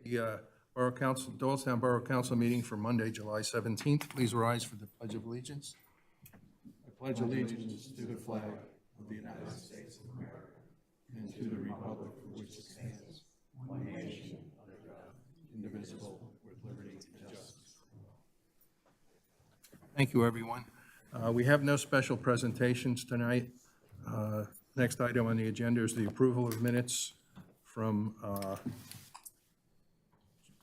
The Doylestown Borough Council meeting for Monday, July 17th. Please rise for the Pledge of Allegiance. I pledge allegiance to the flag of the United States of America and to the republic for which it stands, one nation, under God, indivisible, with liberty and justice. Thank you, everyone. We have no special presentations tonight. Next item on the agenda is the approval of minutes from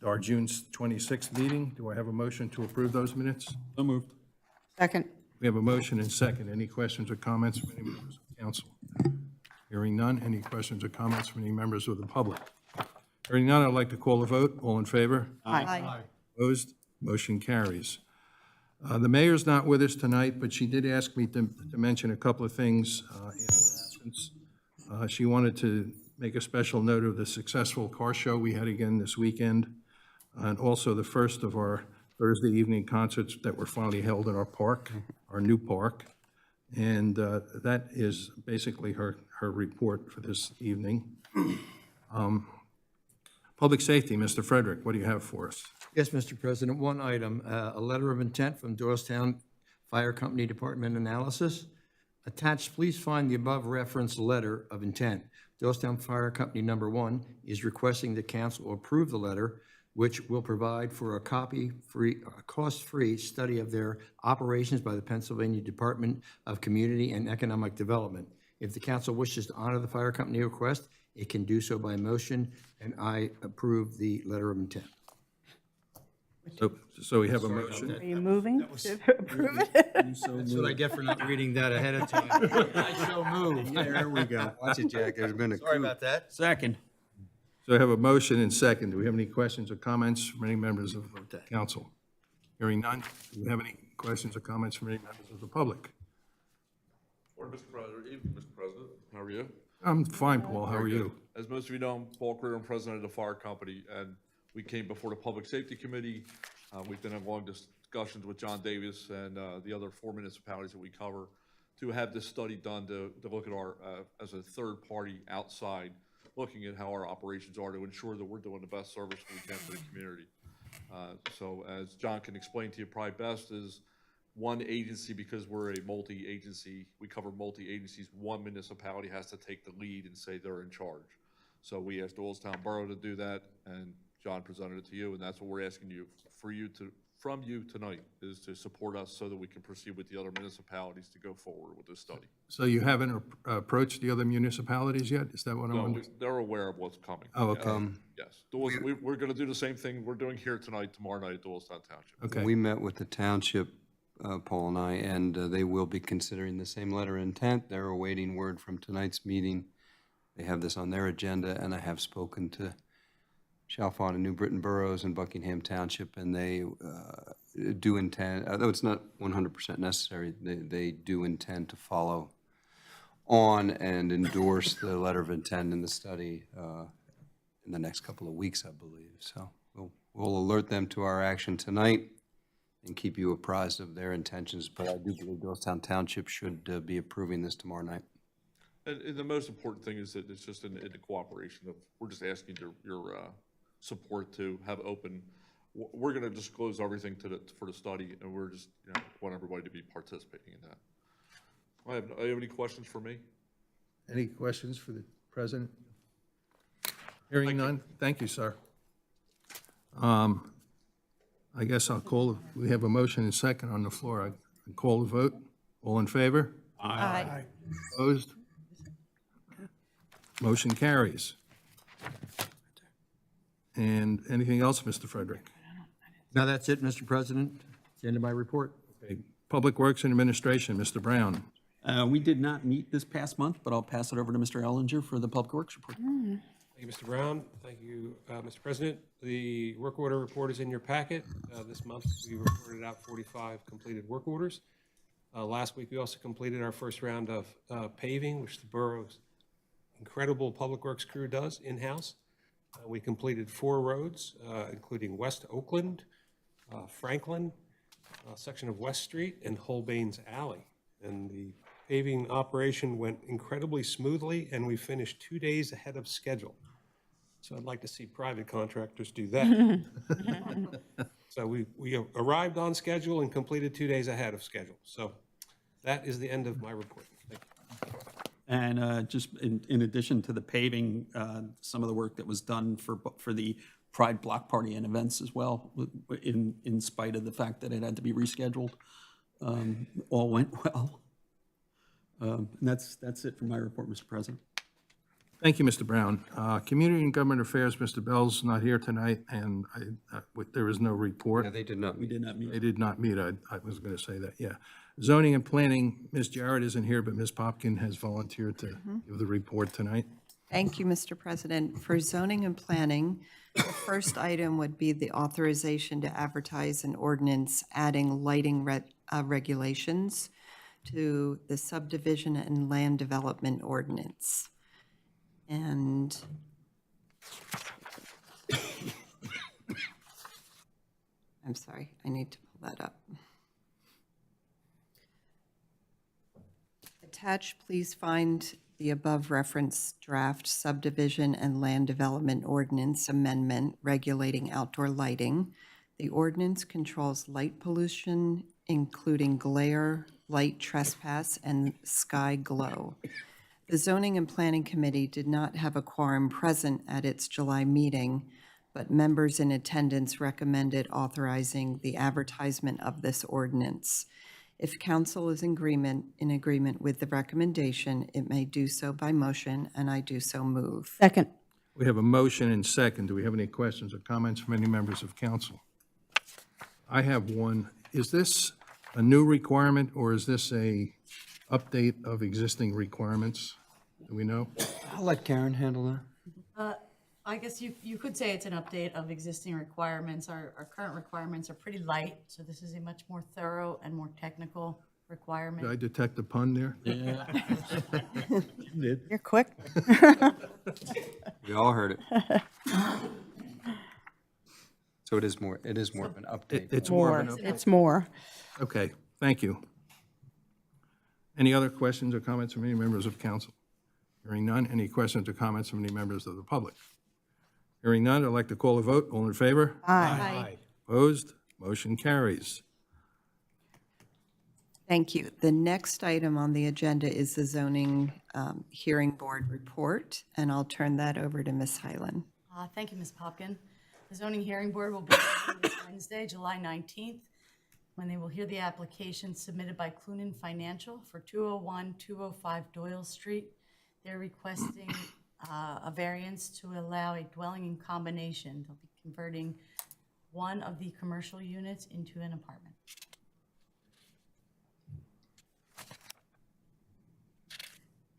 our June 26th meeting. Do I have a motion to approve those minutes? So moved. Second. We have a motion and second. Any questions or comments from any members of council? Hearing none. Any questions or comments from any members of the public? Hearing none, I'd like to call a vote. All in favor? Aye. Opposed? Motion carries. The mayor's not with us tonight, but she did ask me to mention a couple of things in announcements. She wanted to make a special note of the successful car show we had again this weekend, and also the first of our Thursday evening concerts that were finally held in our park, our new park. And that is basically her report for this evening. Public safety, Mr. Frederick, what do you have for us? Yes, Mr. President, one item, a letter of intent from Doylestown Fire Company Department Analysis. Attached, please find the above referenced letter of intent. Doylestown Fire Company number 1 is requesting the council approve the letter, which will provide for a cost-free study of their operations by the Pennsylvania Department of Community and Economic Development. If the council wishes to honor the fire company request, it can do so by motion, and I approve the letter of intent. So we have a motion. Are you moving to approve it? That's what I get for not reading that ahead of time. I so move. There we go. Watch it, Jack. There's been a Sorry about that. Second. So I have a motion and second. Do we have any questions or comments from any members of the council? Hearing none. Do we have any questions or comments from any members of the public? Morning, Mr. President. Evening, Mr. President. How are you? I'm fine, Paul. How are you? As most of you know, I'm Paul Creer. I'm president of the fire company, and we came before the Public Safety Committee. We've been in long discussions with John Davis and the other 4 municipalities that we cover to have this study done to look at our, as a third party outside, looking at how our operations are to ensure that we're doing the best service we can for the community. So as John can explain to you probably best is one agency, because we're a multi-agency, we cover multi-agencies, one municipality has to take the lead and say they're in charge. So we asked Doylestown Borough to do that, and John presented it to you, and that's what we're asking you, from you tonight, is to support us so that we can proceed with the other municipalities to go forward with this study. So you haven't approached the other municipalities yet? Is that what I'm No, understanding? they're aware of what's coming. Oh, okay. Yes, we're gonna do the same thing we're doing here tonight, tomorrow night at Doylestown Township. Okay. We met with the township, Paul and I, and they will be considering the same letter of intent. They're awaiting word from tonight's meeting. They have this on their agenda, and I have spoken to Chalfont and New Britain boroughs and Buckingham Township, and they do intend, although it's not 100% necessary, they do intend to follow on and endorse the letter of intent in the study in the next couple of weeks, I believe. So we'll alert them to our action tonight and keep you apprised of their intentions, but I do believe Doylestown Township should be approving this tomorrow night. And the most important thing is that it's just in the cooperation of, we're just asking your support to have open, we're gonna disclose everything for the study, and we're just, want everybody to be participating in that. I have any questions for me? Any questions for the president? Hearing none. Thank you, sir. I guess I'll call, we have a motion and second on the floor. I call the vote. All in favor? Aye. Opposed? Motion carries. And anything else, Mr. Frederick? Now, that's it, Mr. President. It's the end of my report. Okay. Public Works and Administration, Mr. Brown. We did not meet this past month, but I'll pass it over to Mr. Ellinger for the Public Works report. Thank you, Mr. Brown. Thank you, Mr. President. The work order report is in your packet. This month, we reported out 45 completed work orders. Last week, we also completed our first round of paving, which the borough's incredible public works crew does in-house. We completed 4 roads, including West Oakland, Franklin, a section of West Street, and Holbain's Alley. And the paving operation went incredibly smoothly, and we finished 2 days ahead of schedule. So I'd like to see private contractors do that. So we arrived on schedule and completed 2 days ahead of schedule. So that is the end of my report. Thank you. And just in addition to the paving, some of the work that was done for the Pride Block Party and events as well, in spite of the fact that it had to be rescheduled, all went well. And that's it for my report, Mr. President. Thank you, Mr. Brown. Community and Government Affairs, Mr. Bell's not here tonight, and there is no report. Yeah, they did not We meet. did not meet. They did not meet. I was going to say that, yeah. Zoning and Planning, Ms. Jarrett isn't here, but Ms. Popkin has volunteered to give the report tonight. Thank you, Mr. President. For zoning and planning, the first item would be the authorization to advertise an ordinance adding lighting regulations to the subdivision and land development ordinance. And I'm sorry, I need to pull that up. Attached, please find the above referenced draft subdivision and land development ordinance amendment regulating outdoor lighting. The ordinance controls light pollution, including glare, light trespass, and sky glow. The Zoning and Planning Committee did not have a quorum present at its July meeting, but members in attendance recommended authorizing the advertisement of this ordinance. If council is in agreement with the recommendation, it may do so by motion, and I do so move. Second. We have a motion and second. Do we have any questions or comments from any members of council? I have one. Is this a new requirement, or is this a update of existing requirements? Do we know? I'll let Karen handle that. I guess you could say it's an update of existing requirements. Our current requirements are pretty light, so this is a much more thorough and more technical requirement. Did I detect a pun there? You're quick. We all heard it. So it is more of an update. It's more of an update. It's more. Okay, thank you. Any other questions or comments from any members of council? Hearing none. Any questions or comments from any members of the public? Hearing none, I'd like to call a vote. All in favor? Aye. Opposed? Motion carries. Thank you. The next item on the agenda is the zoning hearing board report, and I'll turn that over to Ms. Hyland. Thank you, Ms. Popkin. The zoning hearing board will be meeting this Wednesday, July 19th, when they will hear the application submitted by Clunan Financial for 201-205 Doyle Street. They're requesting a variance to allow a dwelling in combination. They'll be converting one of the commercial units into an apartment.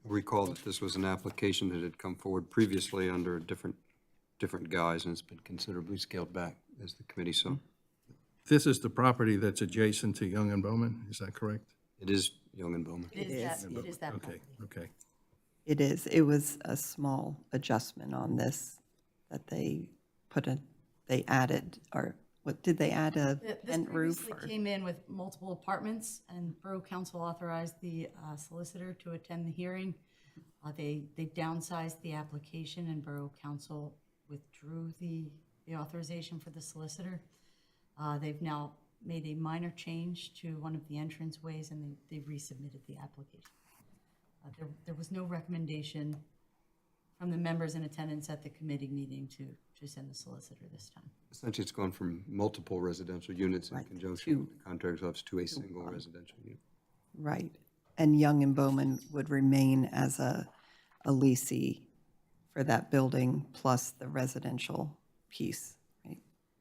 Recall that this was an application that had come forward previously under a different guise, and it's been considerably scaled back, as the committee saw. This is the property that's adjacent to Young and Bowman, is that correct? It is Young and Bowman. It is that Okay, property. okay. It is. It was a small adjustment on this that they added, or what, did they add a This vent roof? previously or- came in with multiple apartments, and Borough Council authorized the solicitor to attend the hearing. They downsized the application, and Borough Council withdrew the authorization for the solicitor. They've now made a minor change to one of the entranceways, and they resubmitted the application. There was no recommendation from the members in attendance at the committee meeting to send the solicitor this time. Essentially, it's gone from multiple residential units in conjunction with the contractor's office to a single residential unit. Right. And Young and Bowman would remain as a leasee for that building plus the residential piece, right?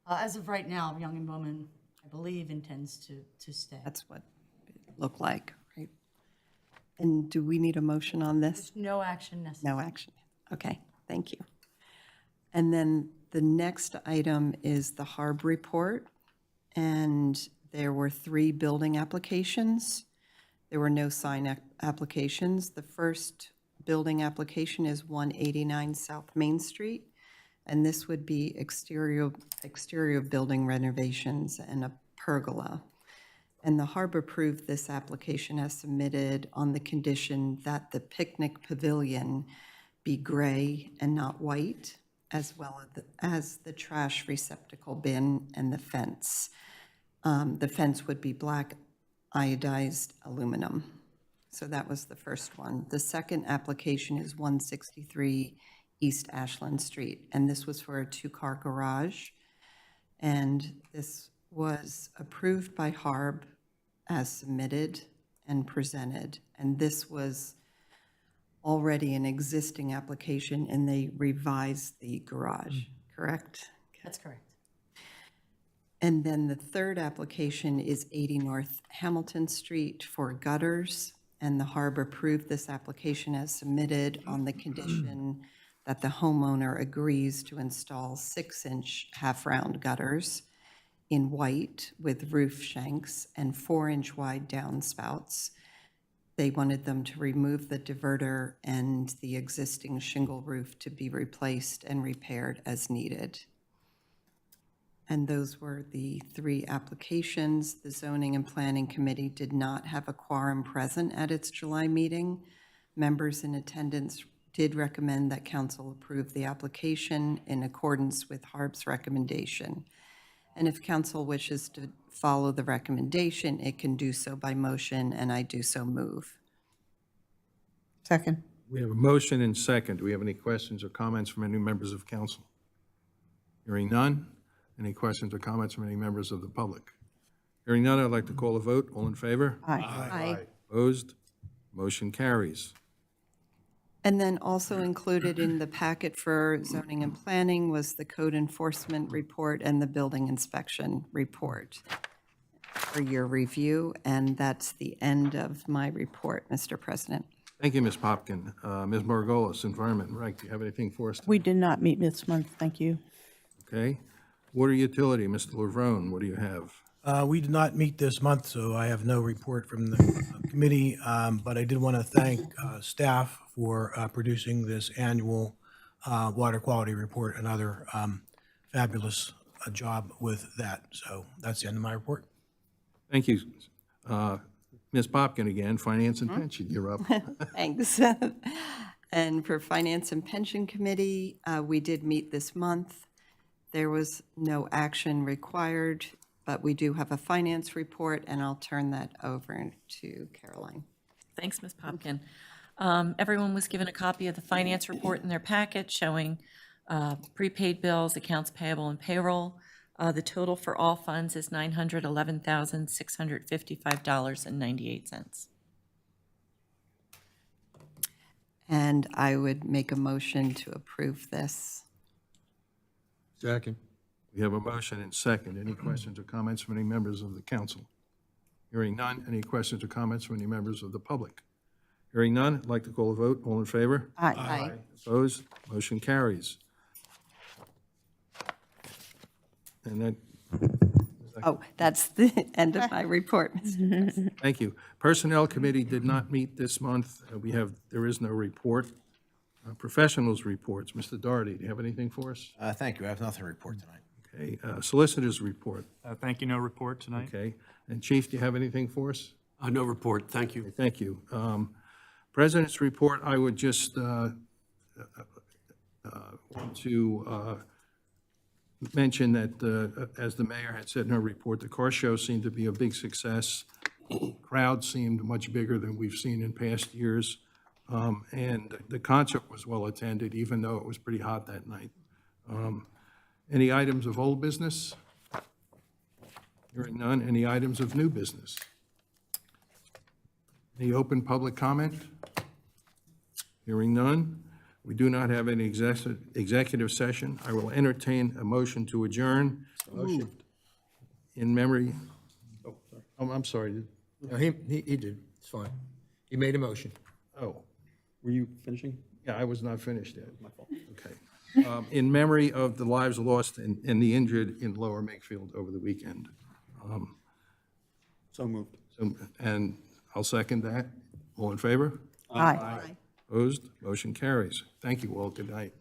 As of right now, Young and Bowman, I believe, intends to stay. That's what it looked like, right? And do we need a motion on this? No action necessary. No action. Okay, thank you. And then the next item is the HARB report, and there were 3 building applications. There were no sign applications. The first building application is 189 South Main Street, and this would be exterior building renovations and a pergola. And the HARB approved this application as submitted on the condition that the picnic pavilion be gray and not white, as well as the trash receptacle bin and the fence. The fence would be black iodized aluminum. So that was the first one. The second application is 163 East Ashland Street, and this was for a two-car garage. And this was approved by Harb as submitted and presented. And this was already an existing application, and they revised the garage, correct? That's correct. And then the third application is 80 North Hamilton Street for gutters, and the Harb approved this application as submitted on the condition that the homeowner agrees to install 6-inch half-round gutters in white with roof shanks and 4-inch wide downspouts. They wanted them to remove the diverter and the existing shingle roof to be replaced and repaired as needed. And those were the three applications. The Zoning and Planning Committee did not have a quorum present at its July meeting. Members in attendance did recommend that council approve the application in accordance with Harb's recommendation. And if council wishes to follow the recommendation, it can do so by motion, and I do so move. Second. We have a motion and second. Do we have any questions or comments from any members of council? Hearing none. Any questions or comments from any members of the public? Hearing none, I'd like to call a vote. All in favor? Aye. Opposed? Motion carries. And then also included in the packet for zoning and planning was the code enforcement report and the building inspection report for your review, and that's the end of my report, Mr. President. Thank you, Ms. Popkin. Ms. Margolis, Environment and Rec, do you have anything for us? We did not meet this month, thank you. Okay. Water Utility, Mr. Lavrone, what do you have? We did not meet this month, so I have no report from the committee, but I did want to thank staff for producing this annual water quality report, another fabulous job with that. So that's the end of my report. Thank you. Ms. Popkin again, Finance and Pension, you're up. Thanks. And for Finance and Pension Committee, we did meet this month. There was no action required, but we do have a finance report, and I'll turn that over to Caroline. Thanks, Ms. Popkin. Everyone was given a copy of the finance report in their packet showing prepaid bills, accounts payable, and payroll. The total for all funds is $911,655.98. And I would make a motion to approve this. Second. We have a motion and second. Any questions or comments from any members of the council? Hearing none. Any questions or comments from any members of the public? Hearing none, I'd like to call a vote. All in favor? Aye. Opposed? Motion carries. And that, Oh, that's the end of my report, Mr. President. thank you. Personnel Committee did not meet this month. There is no report. Professionals reports. Mr. Doherty, do you have anything for us? Thank you. I have nothing to report tonight. Okay. Solicitors report. Thank you, no report tonight. Okay. And Chief, do you have anything for us? No report, thank you. Thank you. President's report, I would just want to mention that, as the mayor had said in her report, the car show seemed to be a big success. Crowd seemed much bigger than we've seen in past years. And the concert was well attended, even though it was pretty hot that night. Any items of old business? Hearing none. Any items of new business? Any open public comment? Hearing none. We do not have any executive session. I will entertain a motion to adjourn. Motion. In memory. Oh, I'm sorry. No, he did, it's fine. He made a motion. Oh, Were you finishing? yeah, I was not finished yet. My fault. Okay. In memory of the lives lost and the injured in Lower Makefield over the weekend. So moved. And I'll second that. All in favor? Aye. Opposed? Motion carries. Thank you all. Good night.